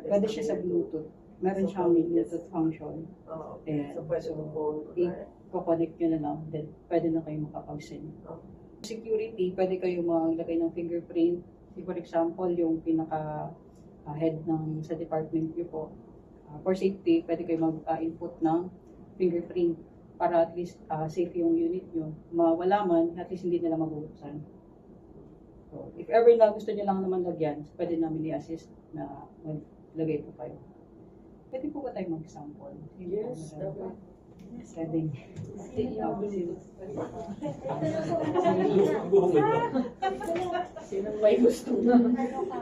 Pwede siya sa Bluetooth. Meron siyang Bluetooth function. Ayan. So, pwede mo phone. I-connect nyo na lang, then pwede na kayo makapag-send. Security, pwede kayo maglagay ng fingerprint. For example, yung pinaka-head sa department nyo po. For safety, pwede kayo mag-input ng fingerprint para at least safe yung unit nyo. Mawala man, at least hindi nila mabubuksan. So, if ever na gusto nyo lang naman lagyan, pwede namin i-assist na maglagay po kayo. Pwede po ba tayo mag-sample? Yes, Pwede. Sinong may gusto na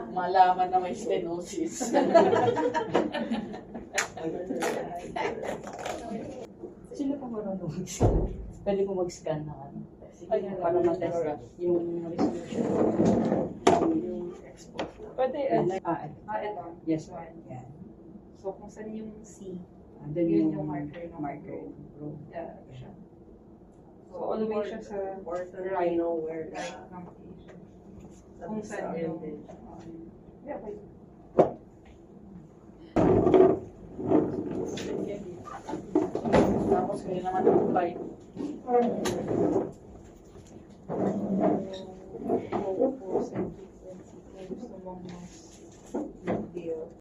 malaman na may stenosis? Sino po marunong mag-scan? Pwede po mag-scan na ano? Para matest yung resolution. Yung export. Pwede, Ito. Yes. Yan. So, kung saan yung C, Then yun yung marker ng marker. yeah, siya. So, all the way siya sa Important right, I know where right ng patient. Kung saan yung, yeah, okay. Tapos kayo naman ang bike. Gusto mong mas